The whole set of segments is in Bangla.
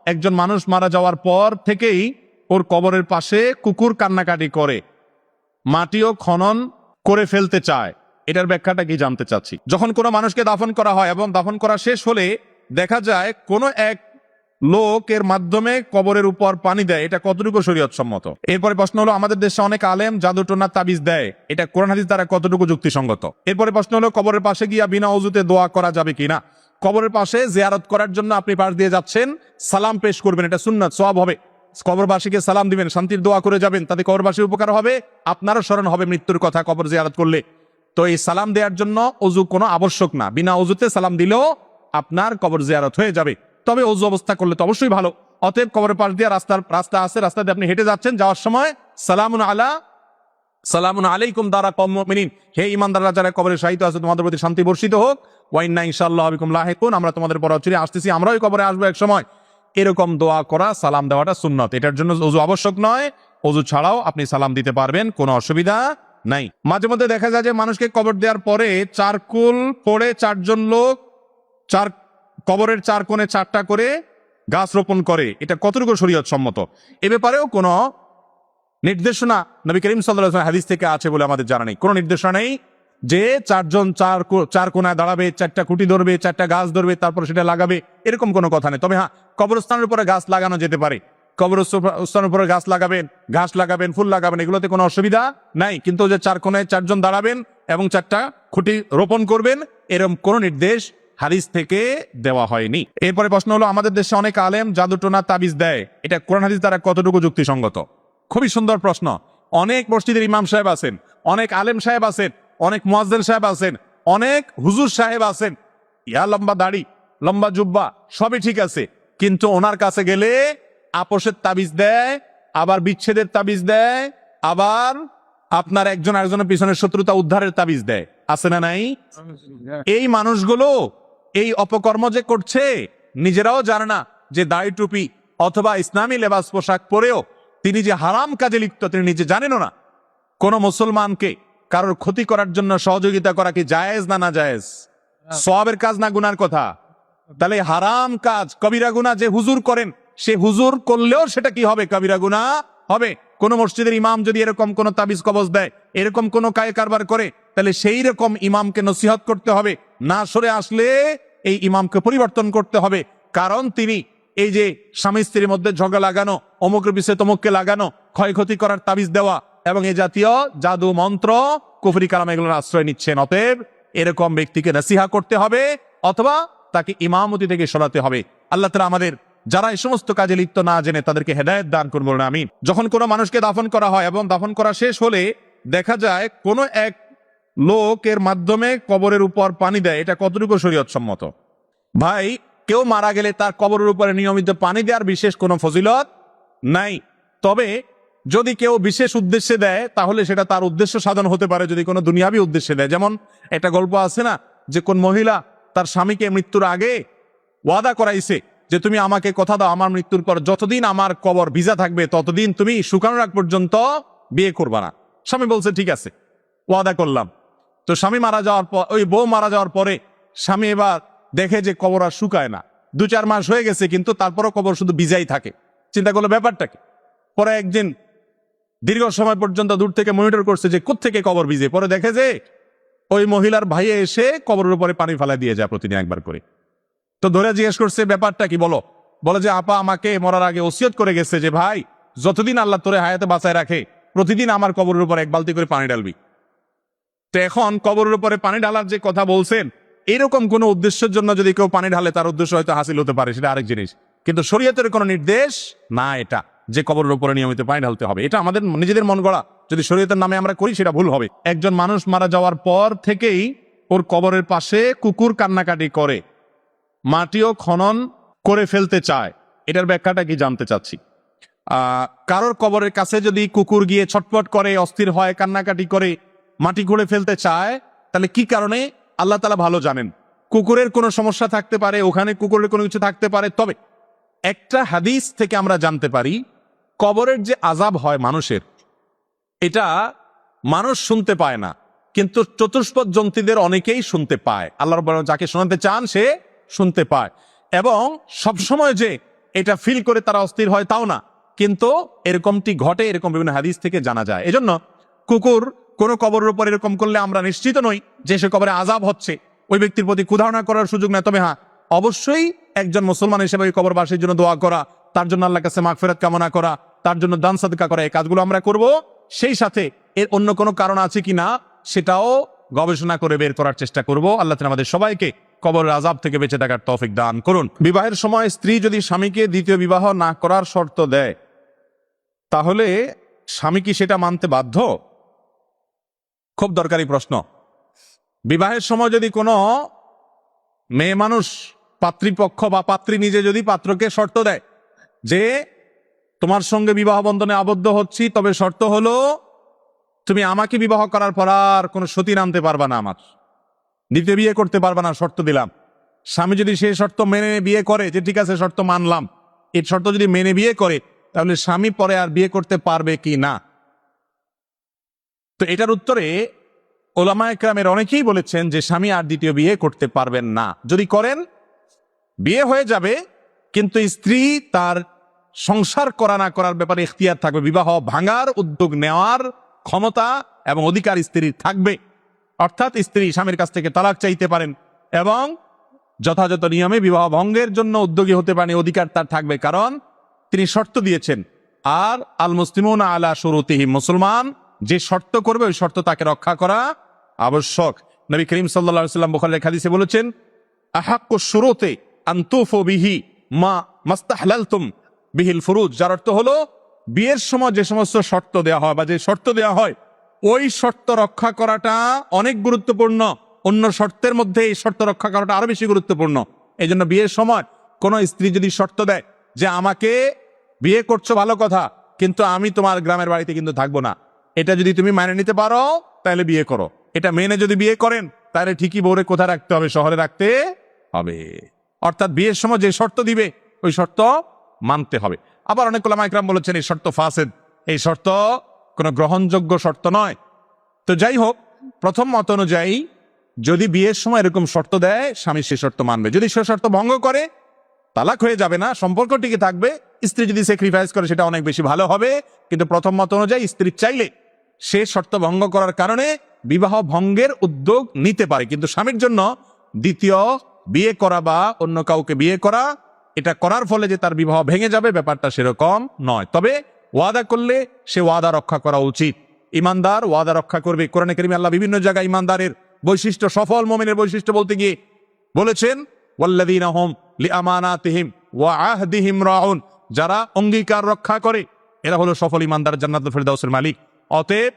একজন মানুষ মারা যাওয়ার পর থেকেই ওর কবরের পাশে কুকুর কান্নাকাটি করে, মাটিও খনন করে ফেলতে চায়। এটার ব্যাখ্যাটা কি জানতে চাচ্ছি। যখন কোনো মানুষকে দাফন করা হয় এবং দাফন করা শেষ হলে দেখা যায় কোনো এক লোকের মাধ্যমে কবরের উপর পানি দেয়, এটা কতটুকু শরীয়ত সম্মত? এরপরে প্রশ্ন হলো, আমাদের দেশে অনেক আলেম জাদু টোনা তাবিজ দেয়, এটা কোরআন হাদিস দ্বারা কতটুকু যুক্তিসঙ্গত? এরপরে প্রশ্ন হলো, কবরের পাশে গিয়া বিনা ওযুতে দোয়া করা যাবে কিনা? কবরের পাশে জিয়ারত করার জন্য আপনি পাশ দিয়ে যাচ্ছেন, সালাম পেশ করবেন, এটা সুন্নাত, সওয়াব হবে। কবরবাসীকে সালাম দিবেন, শান্তির দোয়া করে যাবেন, তাতে কবরবাসীর উপকার হবে, আপনারও স্মরণ হবে মৃত্যুর কথা কবর জিয়ারত করলে। তো এই সালাম দেওয়ার জন্য অজু কোনো আবশ্যক না, বিনা অজুতে সালাম দিলেও আপনার কবর জিয়ারত হয়ে যাবে। তবে অজু অবস্থা করলে তো অবশ্যই ভালো। অতএব কবরের পাশ দিয়ে রাস্তা আছে, রাস্তা দিয়ে আপনি হেঁটে যাচ্ছেন, যাওয়ার সময় সালামুন আলাইকুম দারা কওমুল মুমিনিন, হে ঈমানদাররা যারা কবরে শায়িত আছে তোমাদের প্রতি শান্তি বর্ষিত হোক, ওয়া ইন্না ইনশাআল্লাহু বিকুম লাহিকুন, আমরা তোমাদের পর চিরে আসতেছি, আমরাও কবরে আসবো এক সময়। এরকম দোয়া করা, সালাম দেওয়াটা সুন্নত, এটার জন্য অজু আবশ্যক নয়। অজু ছাড়াও আপনি সালাম দিতে পারবেন, কোনো অসুবিধা নাই। মাঝে মধ্যে দেখা যায় যে মানুষকে কবর দেওয়ার পরে চারকুল পড়ে চারজন লোক কবরের চার কোণে 4টা করে গাছ রোপণ করে, এটা কতটুকু শরীয়ত সম্মত? এ ব্যাপারেও কোনো নির্দেশনা নবী করিম সাল্লাল্লাহু আলাইহি ওয়াসাল্লাম হাদিস থেকে আছে বলে আমাদের জানা নেই। কোনো নির্দেশনা নেই যে চারজন চার কোণায় দাঁড়াবে, 4টা খুঁটি ধরবে, 4টা গাছ ধরবে, তারপর সেটা লাগাবে, এরকম কোনো কথা নেই। তবে হ্যাঁ, কবরস্থানের উপরে গাছ লাগানো যেতে পারে, কবরস্থানের উপরে গাছ লাগাবেন, ঘাস লাগাবেন, ফুল লাগাবেন, এগুলোতে কোনো অসুবিধা নাই। কিন্তু যে 4 কোণায় 4জন দাঁড়াবেন এবং 4টা খুঁটি রোপণ করবেন, এরকম কোনো নির্দেশ হাদিস থেকে দেওয়া হয়নি। এরপরে প্রশ্ন হলো, আমাদের দেশে অনেক আলেম জাদু টোনা তাবিজ দেয়, এটা কোরআন হাদিস দ্বারা কতটুকু যুক্তিসঙ্গত? খুবই সুন্দর প্রশ্ন। অনেক মসজিদের ইমাম সাহেব আছেন, অনেক আলেম সাহেব আছেন, অনেক মুয়াজ্জিন সাহেব আছেন, অনেক হুজুর সাহেব আছেন, ইয়া লম্বা দাড়ি, লম্বা জুব্বা, সবই ঠিক আছে, কিন্তু ওনার কাছে গেলে আপোষের তাবিজ দেয়, আবার বিচ্ছেদের তাবিজ দেয়, আবার আপনার একজন আরেকজনের পিছনের শত্রুতা উদ্ধারের তাবিজ দেয়, আছে না নাই? এই মানুষগুলো এই অপকর্ম যে করছে নিজেরাও জানে না যে দাড়ি টুপি অথবা ইসলামী লেবাস পোশাক পরেও তিনি যে হারাম কাজে লিপ্ত তিনি নিজে জানেনও না। কোন মুসলমানকে কারোর ক্ষতি করার জন্য সহযোগিতা করা কি জায়েজ না জায়েজ? সওয়াবের কাজ না গুনার কথা? তাহলে হারাম কাজ কবিরা গুনাহ যে হুজুর করেন, সে হুজুর করলেও সেটা কি হবে? কবিরা গুনাহ হবে। কোন মসজিদের ইমাম যদি এরকম কোন তাবিজ কবজ দেয়, এরকম কোন কায়ে কারবার করে, তাহলে সেই রকম ইমামকে নসিহত করতে হবে, না সরে আসলে এই ইমামকে পরিবর্তন করতে হবে। কারণ তিনি এই যে স্বামী স্ত্রীর মধ্যে ঝগড়া লাগানো, অমুকের পিছে তমুককে লাগানো, ক্ষয়ক্ষতি করার তাবিজ দেওয়া এবং এই জাতীয় জাদু মন্ত্র কুফরি কালাম এগুলোর আশ্রয় নিচ্ছেন। অতএব এরকম ব্যক্তিকে নসিহা করতে হবে অথবা তাকে ইমামতি থেকে সরাতে হবে। আল্লাহ তাআলা আমাদের যারা এই সমস্ত কাজে লিপ্ত না জেনে তাদেরকে হেদায়েত দান করুন, বলুন আমিন। যখন কোনো মানুষকে দাফন করা হয় এবং দাফন করা শেষ হলে দেখা যায় কোনো এক লোকের মাধ্যমে কবরের উপর পানি দেয়, এটা কতটুকু শরীয়ত সম্মত? ভাই, কেউ মারা গেলে তার কবরের উপরে নিয়মিত পানি দেওয়ার বিশেষ কোনো ফজিলত নাই। তবে যদি কেউ বিশেষ উদ্দেশ্যে দেয় তাহলে সেটা তার উদ্দেশ্য সাধন হতে পারে, যদি কোনো দুনিয়াবি উদ্দেশ্যে দেয়। যেমন একটা গল্প আছে না, যে কোন মহিলা তার স্বামীকে মৃত্যুর আগে ওয়াদা করাইছে যে তুমি আমাকে কথা দাও, আমার মৃত্যুর পর যতদিন আমার কবর ভিজা থাকবে ততদিন তুমি শুকানোর আগ পর্যন্ত বিয়ে করবা না। স্বামী বলছে ঠিক আছে, ওয়াদা করলাম। তো স্বামী মারা যাওয়ার পর, ওই বউ মারা যাওয়ার পরে স্বামী এবার দেখে যে কবর আর শুকায় না, 2-4 মাস হয়ে গেছে, কিন্তু তারপরও কবর শুধু ভিজাই থাকে। চিন্তা করলো ব্যাপারটা কি। পরে একদিন দীর্ঘ সময় পর্যন্ত দূর থেকে মনিটর করছে যে কোত্থেকে কবর ভিজে। পরে দেখে যে ওই মহিলার ভাই এসে কবরের উপরে পানি ফেলা দিয়ে যায় প্রতিদিন একবার করে। তো ধরে জিজ্ঞেস করছে ব্যাপারটা কি, বলে যে আপা আমাকে মরার আগে ওসিয়ত করে গেছে যে ভাই যতদিন আল্লাহ তোরে হায়াতে বাঁচায় রাখে প্রতিদিন আমার কবরের উপর 1 বালতি করে পানি ঢালবি। তো এখন কবরের উপরে পানি ঢালার যে কথা বলছেন, এরকম কোন উদ্দেশ্যের জন্য যদি কেউ পানি ঢালে তার উদ্দেশ্য হয়তো হাসিল হতে পারে, সেটা আরেক জিনিস। কিন্তু শরীয়তের কোনো নির্দেশ না এটা যে কবরের উপরে নিয়মিত পানি ঢালতে হবে। এটা আমাদের নিজেদের মন গড়া, যদি শরীয়তের নামে আমরা করি সেটা ভুল হবে। একজন মানুষ মারা যাওয়ার পর থেকেই ওর কবরের পাশে কুকুর কান্নাকাটি করে, মাটিও খনন করে ফেলতে চায়, এটার ব্যাখ্যাটা কি জানতে চাচ্ছি। কারোর কবরের কাছে যদি কুকুর গিয়ে ছটফট করে, অস্থির হয়, কান্নাকাটি করে, মাটি খুঁড়ে ফেলতে চায়, তাহলে কি কারণে আল্লাহ তাআলা ভালো জানেন। কুকুরের কোনো সমস্যা থাকতে পারে, ওখানে কুকুরের কোনো কিছু থাকতে পারে। তবে একটা হাদিস থেকে আমরা জানতে পারি কবরের যে আযাব হয় মানুষের, এটা মানুষ শুনতে পায় না, কিন্তু চতুষ্পদ জন্তুদের অনেকেই শুনতে পায়। আল্লাহ রাব্বুল আলামিন যাকে শোনাতে চান সে শুনতে পায়। এবং সবসময় যে এটা ফিল করে তারা অস্থির হয় তাও না, কিন্তু এরকমটি ঘটে, এরকম বিভিন্ন হাদিস থেকে জানা যায়। এজন্য কুকুর কোনো কবরের উপর এরকম করলে আমরা নিশ্চিত নই যে সে কবরে আযাব হচ্ছে, ওই ব্যক্তির প্রতি ক্ষুধারণা করার সুযোগ নেই। তবে হ্যাঁ, অবশ্যই একজন মুসলমান হিসেবে ওই কবরবাসীর জন্য দোয়া করা, তার জন্য আল্লাহর কাছে মাগফিরাত কামনা করা, তার জন্য দান সাদকা করা, এই কাজগুলো আমরা করব। সেই সাথে এর অন্য কোনো কারণ আছে কিনা সেটাও গবেষণা করে বের করার চেষ্টা করব। আল্লাহ তাআলা আমাদের সবাইকে কবরের আযাব থেকে বেঁচে থাকার তৌফিক দান করুন। বিবাহের সময় স্ত্রী যদি স্বামীকে দ্বিতীয় বিবাহ না করার শর্ত দেয়, তাহলে স্বামী কি সেটা মানতে বাধ্য? খুব দরকারি প্রশ্ন। বিবাহের সময় যদি কোনো মেয়ে মানুষ, পাত্রীপক্ষ বা পাত্রী নিজে যদি পাত্রকে শর্ত দেয় যে তোমার সঙ্গে বিবাহ বন্ধনে আবদ্ধ হচ্ছি, তবে শর্ত হলো তুমি আমাকে বিবাহ করার পর আর কোনো সতী আনতে পারবা না, আমার দ্বিতীয় বিয়ে করতে পারবা না, শর্ত দিলাম। স্বামী যদি সেই শর্ত মেনে বিয়ে করে, যে ঠিক আছে শর্ত মানলাম, এই শর্ত যদি মেনে বিয়ে করে, তাহলে স্বামী পরে আর বিয়ে করতে পারবে কি না? তো এটার উত্তরে ওলামায়ে কেরামের অনেকেই বলেছেন যে স্বামী আর দ্বিতীয় বিয়ে করতে পারবেন না। যদি করেন বিয়ে হয়ে যাবে, কিন্তু স্ত্রী তার সংসার করা না করার ব্যাপারে ইখতিয়ার থাকবে, বিবাহ ভাঙার উদ্যোগ নেওয়ার ক্ষমতা এবং অধিকার স্ত্রীর থাকবে। অর্থাৎ স্ত্রী স্বামীর কাছ থেকে তালাক চাইতে পারেন এবং যথাযথ নিয়মে বিবাহ ভঙ্গের জন্য উদ্যোগী হতে পারেন, অধিকার তার থাকবে, কারণ তিনি শর্ত দিয়েছেন। আর আল মুসলিমুনা আলা শুরুতিহিম, মুসলমান যে শর্ত করবে ওই শর্ত তাকে রক্ষা করা আবশ্যক। নবী করিম সাল্লাল্লাহু আলাইহি ওয়াসাল্লাম বুখারীর হাদিসে বলেছেন, আহাক্কু শুরুতি আন তুফু বিহি মা মাস্তাহলালতুম বিহিল ফুরুজ, যার অর্থ হলো বিয়ের সময় যে সমস্ত শর্ত দেওয়া হয় বা যে শর্ত দেওয়া হয়, ওই শর্ত রক্ষা করাটা অনেক গুরুত্বপূর্ণ। অন্য শর্তের মধ্যে এই শর্ত রক্ষা করাটা আরো বেশি গুরুত্বপূর্ণ। এই জন্য বিয়ের সময় কোনো স্ত্রী যদি শর্ত দেয় যে আমাকে বিয়ে করছো ভালো কথা, কিন্তু আমি তোমার গ্রামের বাড়িতে কিন্তু থাকবো না, এটা যদি তুমি মেনে নিতে পারো তাহলে বিয়ে করো। এটা মেনে যদি বিয়ে করেন তাহলে ঠিকই বউরে কোথায় রাখতে হবে? শহরে রাখতে হবে। অর্থাৎ বিয়ের সময় যে শর্ত দিবে ওই শর্ত মানতে হবে। আবার অনেক ওলামা ইকরাম বলেছেন এই শর্ত ফাসেদ, এই শর্ত কোনো গ্রহণযোগ্য শর্ত নয়। তো যাই হোক, প্রথম মত অনুযায়ী যদি বিয়ের সময় এরকম শর্ত দেয়, স্বামী সে শর্ত মানবে। যদি সে শর্ত ভঙ্গ করে, তালাক হয়ে যাবে না, সম্পর্ক টিকে থাকবে। স্ত্রী যদি স্যাক্রিফাইস করে সেটা অনেক বেশি ভালো হবে। কিন্তু প্রথম মত অনুযায়ী স্ত্রী চাইলে সে শর্ত ভঙ্গ করার কারণে বিবাহ ভঙ্গের উদ্যোগ নিতে পারে, কিন্তু স্বামীর জন্য দ্বিতীয় বিয়ে করা বা অন্য কাউকে বিয়ে করা, এটা করার ফলে যে তার বিবাহ ভেঙে যাবে ব্যাপারটা সেরকম নয়। তবে ওয়াদা করলে সে ওয়াদা রক্ষা করা উচিত। ইমানদার ওয়াদা রক্ষা করবে। কোরআনে কারিমে আল্লাহ বিভিন্ন জায়গায় ইমানদারের বৈশিষ্ট্য, সফল মুমিনের বৈশিষ্ট্য বলতে গিয়ে বলেছেন, ওয়াল্লাযীনা হুম লিআমানাতিহিম ওয়া আহদিহিম রাউন, যারা অঙ্গীকার রক্ষা করে এরা হলো সফল ইমানদার, জান্নাতুল ফেরদাউসের মালিক। অতএব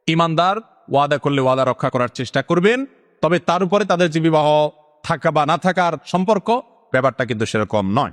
ইমানদার ওয়াদা করলে ওয়াদা রক্ষা করার চেষ্টা করবেন। তবে তার উপরে তাদের যে বিবাহ থাকা বা না থাকার সম্পর্ক, ব্যাপারটা কিন্তু সেরকম নয়।